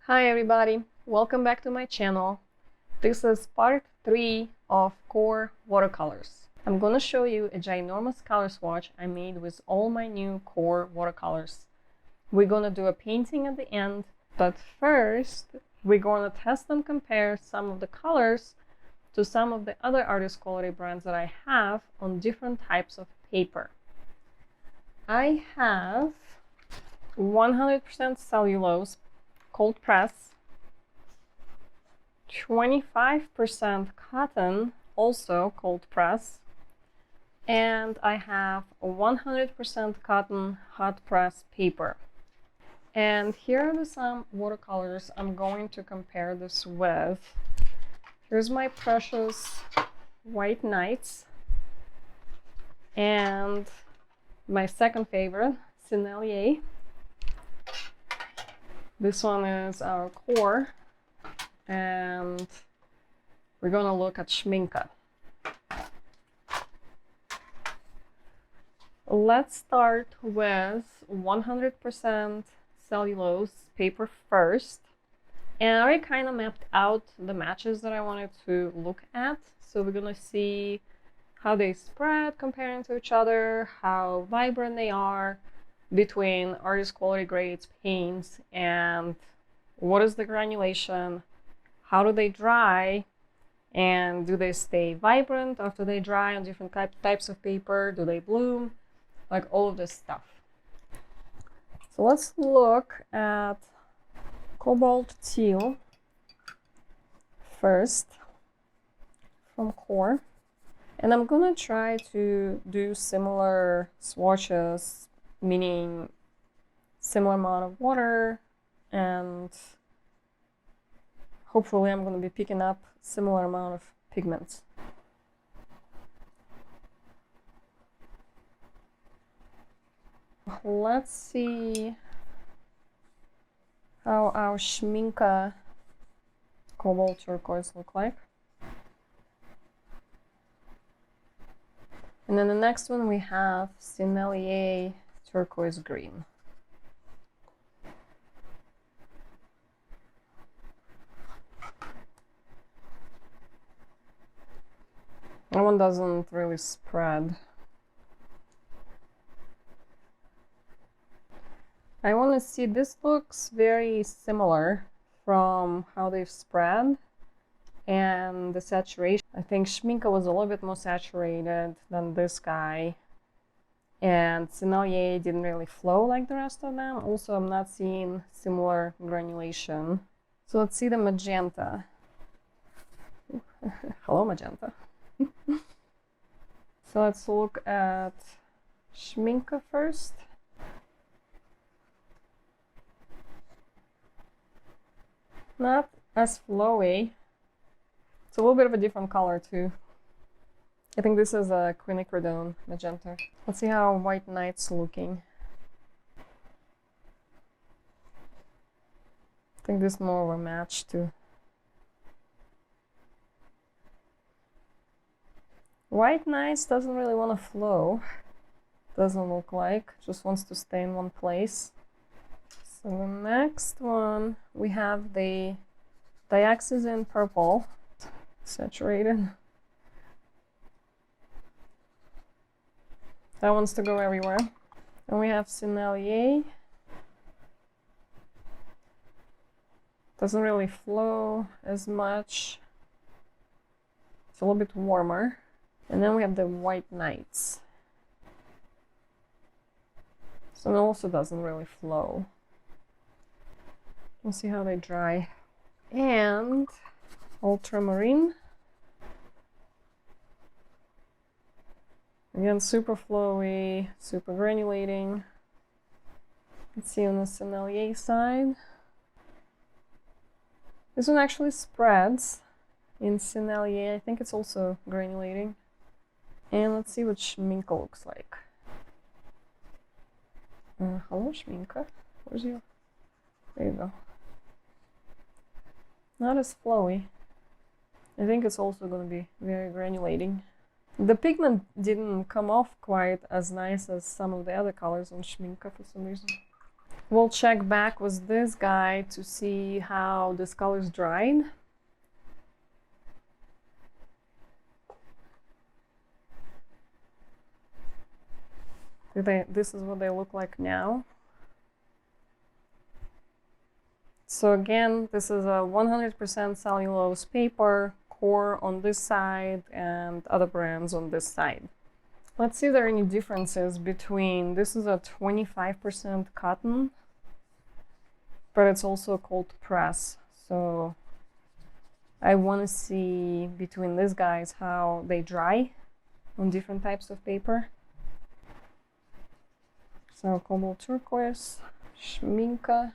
Hi everybody, welcome back to my channel. This is part 3 of Qor Watercolors. I'm gonna show you a ginormous color swatch I made with all my new Qor watercolors. We're gonna do a painting at the end, but first we're gonna test and compare some of the colors to some of the other artist quality brands that I have on different types of paper. I have 100% cellulose cold press, 25% cotton, also cold press, and I have 100% cotton hot press paper. And here are some watercolors I'm going to compare this with. Here's my precious White Nights, and my second favorite, Sennelier. This one is our Qor, and we're gonna look at Schmincke. Let's start with 100% cellulose paper first. And I already kind of mapped out the matches that I wanted to look at. So we're gonna see how they spread comparing to each other, how vibrant they are between artist quality grades paints, and what is the granulation, how do they dry, and do they stay vibrant after they dry on different types of paper, do they bloom, like all of this stuff. So let's look at Cobalt Teal first from Qor, and I'm gonna try to do similar swatches, meaning similar amount of water, and hopefully I'm going to be picking up similar amount of pigments. Let's see how our Schmincke Cobalt Turquoise look like. And then the next one we have Sennelier Turquoise Green. That one doesn't really spread. I want to see, this looks very similar from how they've spread and the saturation. I think Schmincke was a little bit more saturated than this guy, and Sennelier didn't really flow like the rest of them. Also, I'm not seeing similar granulation. So let's see the magenta. Hello, magenta. So let's look at Schmincke first. Not as flowy. It's a little bit of a different color too. I think this is a quinacridone magenta. Let's see how White Nights looking. I think this is more of a match too. White Nights doesn't really want to flow. Doesn't look like. Just wants to stay in one place. So the next one, we have the Dioxazine Purple. Saturated. That wants to go everywhere. And we have Sennelier. Doesn't really flow as much. It's a little bit warmer. And then we have the White Nights. So it also doesn't really flow. We'll see how they dry. And Ultramarine. Again, super flowy, super granulating. Let's see on the Sennelier side. This one actually spreads in Sennelier. I think it's also granulating. And let's see what Schmincke looks like. Hello, Schmincke. Where's your... There you go. Not as flowy. I think it's also going to be very granulating. The pigment didn't come off quite as nice as some of the other colors on Schmincke for some reason. We'll check back with this guy to see how this color's dried. This is what they look like now. So again, this is a 100% cellulose paper, Qor on this side and other brands on this side. Let's see if there are any differences between, this is a 25% cotton, but it's also a cold press. So I want to see between these guys how they dry on different types of paper. So Cobalt Turquoise, Schmincke.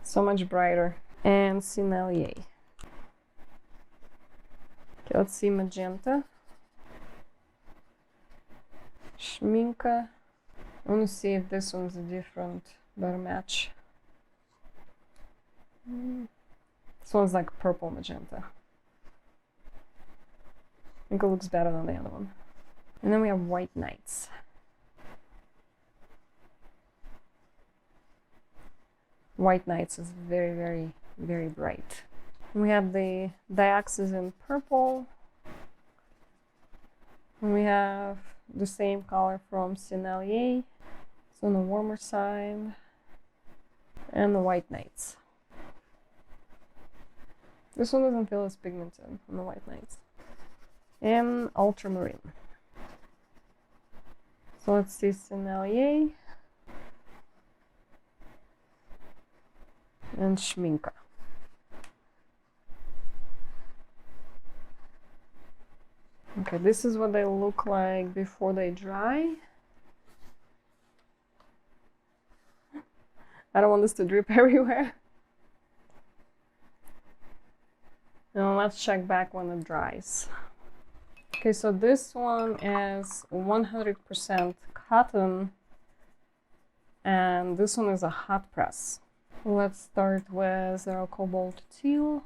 So much brighter. And Sennelier. Okay, let's see Magenta. Schmincke. I want to see if this one's a different, better match. This one's like purple magenta. I think it looks better than the other one. And then we have White Nights. White Nights is very, very, very bright. And we have the Dioxazine Purple. And we have the same color from Sennelier. It's on the warmer side. And the White Nights. This one doesn't feel as pigmented on the White Nights. And Ultramarine. So let's see Sennelier and Schmincke. Okay, this is what they look like before they dry. I don't want this to drip everywhere. Now let's check back when it dries. Okay, so this one is 100% cotton, and this one is a hot press. Let's start with Cobalt Teal.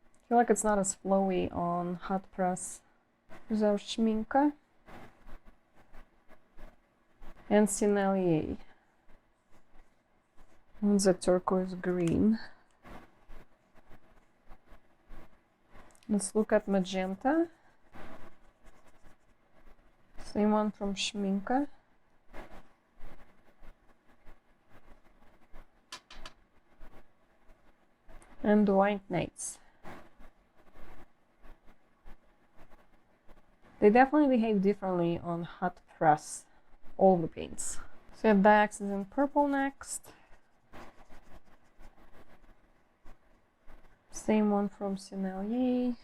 I feel like it's not as flowy on hot press. There's our Schmincke and Sennelier. And the turquoise green. Let's look at Magenta. Same one from Schmincke. And White Nights. They definitely behave differently on hot press, all the paints. So we have Dioxazine Purple next. Same one from Sennelier.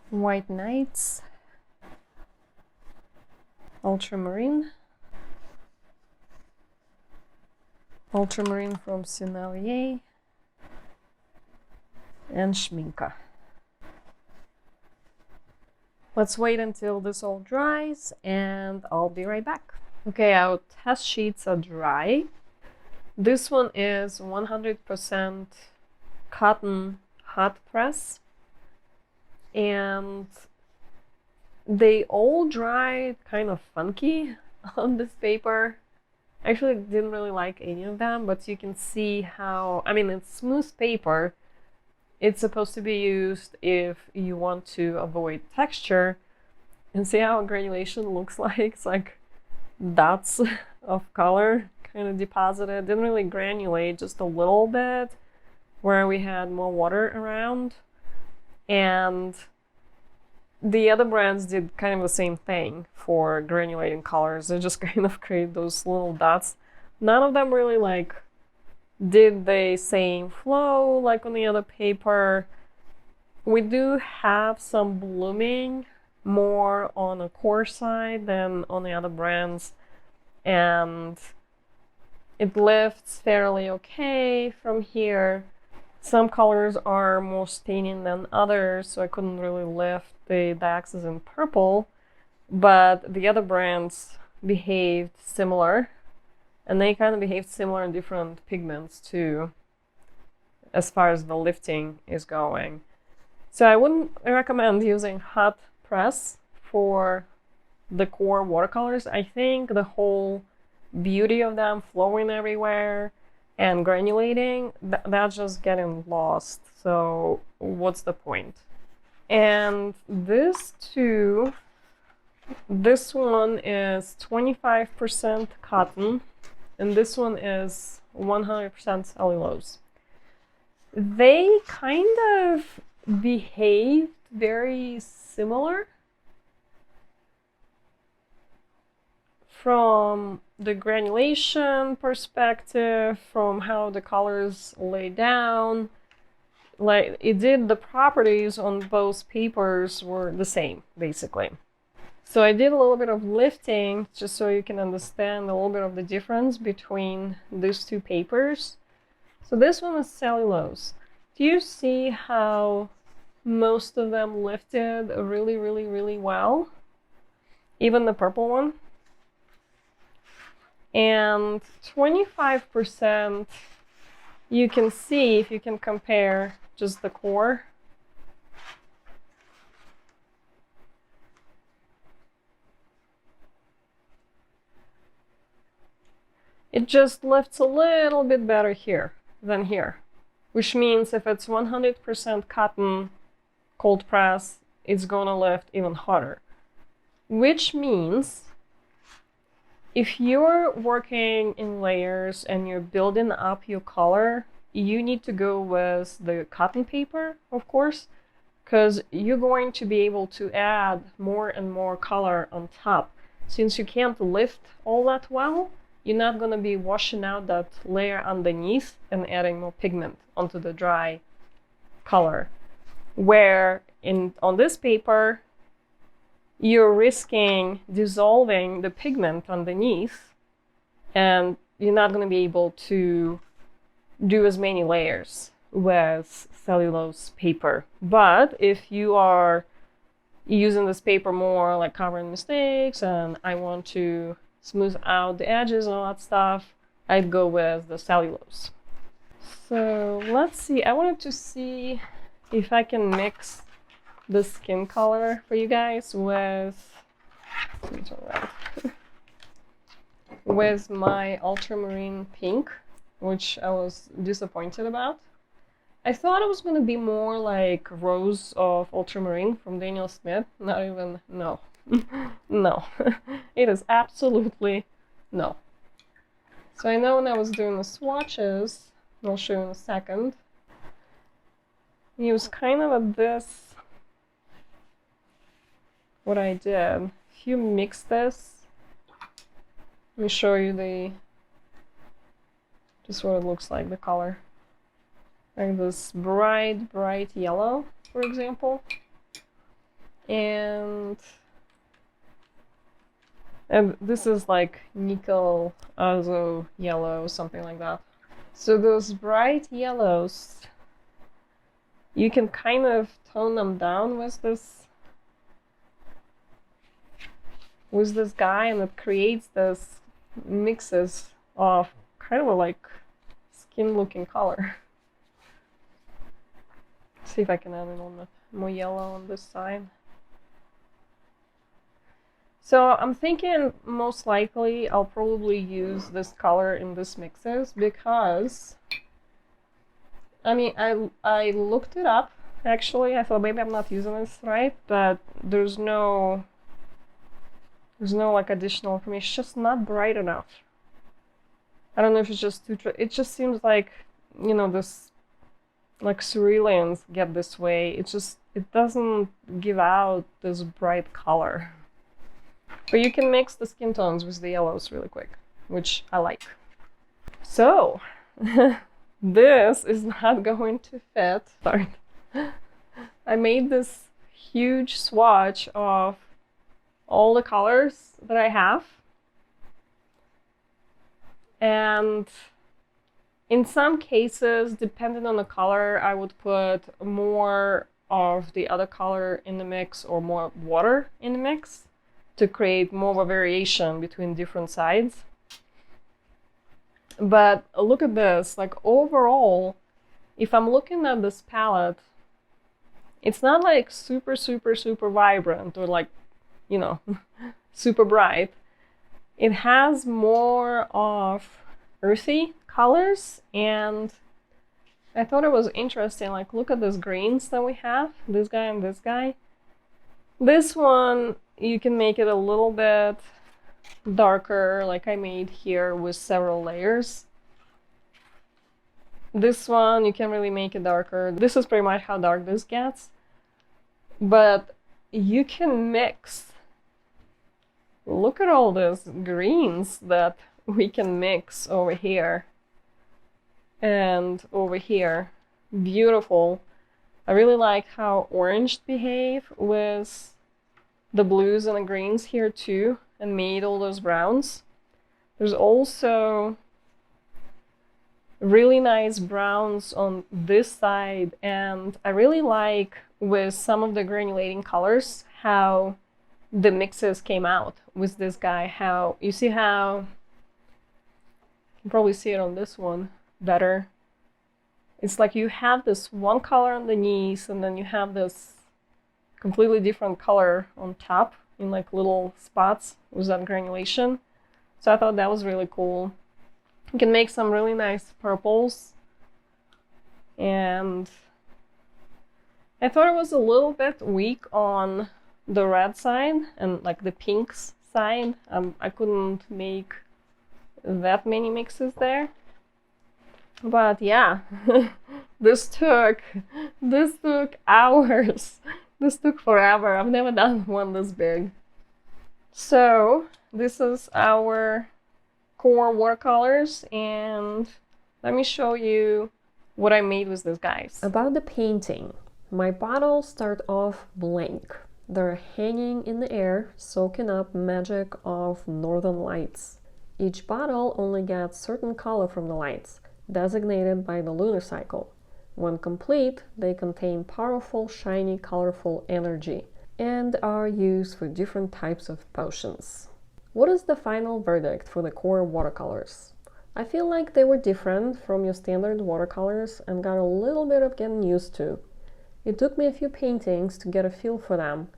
White Nights. Ultramarine. Ultramarine from Sennelier. And Schmincke. Let's wait until this all dries and I'll be right back. Okay, our test sheets are dry. This one is 100% cotton hot press, and they all dried kind of funky on this paper. I actually didn't really like any of them, but you can see how, I mean, it's smooth paper. It's supposed to be used if you want to avoid texture, and see how granulation looks like. It's like dots of color kind of deposited. Didn't really granulate, just a little bit where we had more water around. And the other brands did kind of the same thing for granulating colors. They just kind of create those little dots. None of them really like did the same flow like on the other paper. We do have some blooming more on the Qor side than on the other brands, and it lifts fairly okay from here. Some colors are more staining than others, so I couldn't really lift the Dioxazine Purple, but the other brands behaved similar, and they kind of behaved similar in different pigments too, as far as the lifting is going. So I wouldn't recommend using hot press for the Qor watercolors. I think the whole beauty of them flowing everywhere and granulating, that's just getting lost. So what's the point? And this too, this one is 25% cotton, and this one is 100% cellulose. They kind of behave very similar from the granulation perspective, from how the colors lay down. Like it did, the properties on both papers were the same, basically. So I did a little bit of lifting just so you can understand a little bit of the difference between these two papers. So this one is cellulose. Do you see how most of them lifted really, really, really well? Even the purple one. And 25%, you can see, if you can compare just the Qor. It just lifts a little bit better here than here, which means if it's 100% cotton cold press, it's gonna lift even harder. Which means if you're working in layers and you're building up your color, you need to go with the cotton paper, of course, because you're going to be able to add more and more color on top. Since you can't lift all that well, you're not going to be washing out that layer underneath and adding more pigment onto the dry color. Where on this paper, you're risking dissolving the pigment underneath, and you're not going to be able to do as many layers with cellulose paper. But if you are using this paper more like covering mistakes and I want to smooth out the edges and all that stuff, I'd go with the cellulose. So let's see, I wanted to see if I can mix the skin color for you guys with, with my Ultramarine pink, which I was disappointed about. I thought it was going to be more like Rose of Ultramarine from Daniel Smith. Not even, no. No. It is absolutely no. So I know when I was doing the swatches, I'll show you in a second, it was kind of at this, what I did. If you mix this, let me show you just what it looks like, the color. Like this bright, bright yellow, for example. And this is like nickel azo yellow, something like that. So those bright yellows, you can kind of tone them down with this guy, and it creates this mixes of kind of a like skin looking color. See if I can add a little bit more yellow on this side. So I'm thinking most likely I'll probably use this color in this mixes because, I mean, I looked it up actually. I thought maybe I'm not using this right, but there's no like additional information. It's just not bright enough. I don't know if it's just too, it just seems like, you know, this, like ceruleans get this way. It doesn't give out this bright color. But you can mix the skin tones with the yellows really quick, which I like. So, this is not going to fit. Sorry. I made this huge swatch of all the colors that I have. And in some cases, depending on the color, I would put more of the other color in the mix or more water in the mix to create more of a variation between different sides. But look at this, like overall, if I'm looking at this palette, It's not like super, super, super vibrant or like, you know, super bright. It has more of earthy colors, and I thought it was interesting. Like, look at these greens that we have, this guy and this guy. This one, you can make it a little bit darker, like I made here with several layers. This one, you can really make it darker. This is pretty much how dark this gets. But you can mix. Look at all those greens that we can mix over here and over here. Beautiful. I really like how orange behave with the blues and the greens here too, and made all those browns. There's also really nice browns on this side, and I really like with some of the granulating colors how the mixes came out with this guy. How you see how you can probably see it on this one better. It's like you have this one color underneath, and then you have this completely different color on top in like little spots with that granulation. So I thought that was really cool. You can make some really nice purples, and I thought it was a little bit weak on the red side and like the pinks side. I couldn't make that many mixes there, but yeah. this took hours. This took forever. I've never done one this big. So this is our Qor Watercolors, and let me show you what I made with these guys. About the painting, my bottles start off blank. They're hanging in the air, soaking up magic of northern lights. Each bottle only gets certain color from the lights, designated by the lunar cycle. When complete, they contain powerful, shiny, colorful energy and are used for different types of potions. What is the final verdict for the Qor watercolors? I feel like they were different from your standard watercolors and got a little bit of getting used to. It took me a few paintings to get a feel for them.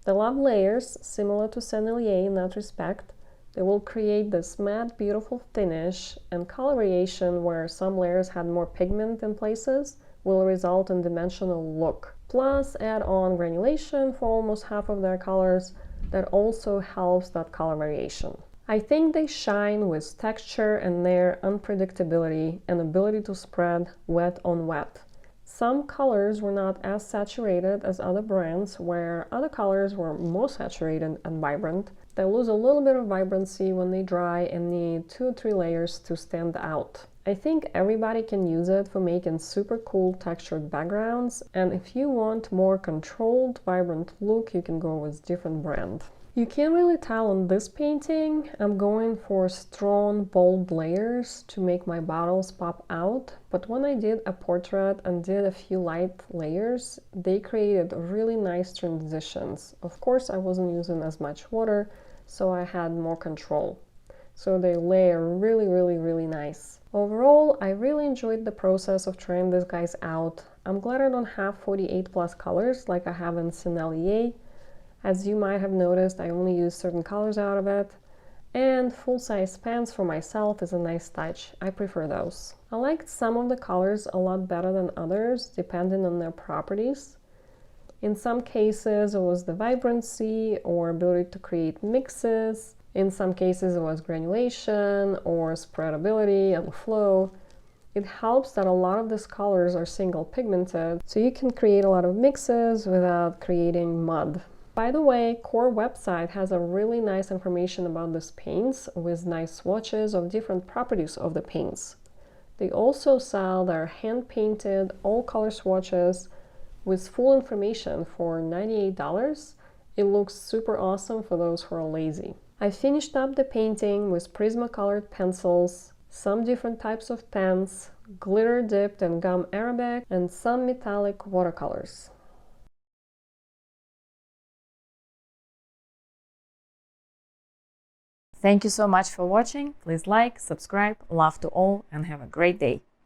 They love layers, similar to Sennelier in that respect. They will create this matte, beautiful finish, and color variation where some layers had more pigment in places will result in dimensional look. Plus, add on granulation for almost half of their colors. That also helps that color variation. I think they shine with texture and their unpredictability and ability to spread wet on wet. Some colors were not as saturated as other brands, where other colors were more saturated and vibrant. They lose a little bit of vibrancy when they dry and need 2 or 3 layers to stand out. I think everybody can use it for making super cool textured backgrounds, and if you want more controlled, vibrant look, you can go with different brand. You can't really tell on this painting. I'm going for strong, bold layers to make my bottles pop out, but when I did a portrait and did a few light layers, they created really nice transitions. Of course, I wasn't using as much water, so I had more control. So they layer really nice. Overall, I really enjoyed the process of trying these guys out. I'm glad I don't have 48 plus colors like I have in Sennelier. As you might have noticed, I only use certain colors out of it. And full-size pens for myself is a nice touch. I prefer those. I liked some of the colors a lot better than others, depending on their properties. In some cases, it was the vibrancy or ability to create mixes. In some cases, it was granulation or spreadability and flow. It helps that a lot of these colors are single pigmented, so you can create a lot of mixes without creating mud. By the way, Qor website has a really nice information about these paints with nice swatches of different properties of the paints. They also sell their hand-painted all-color swatches with full information for $98. It looks super awesome for those who are lazy. I finished up the painting with Prisma-colored pencils, some different types of pens, glitter-dipped and gum arabic, and some metallic watercolors. Thank you so much for watching. Please like, subscribe, love to all, and have a great day.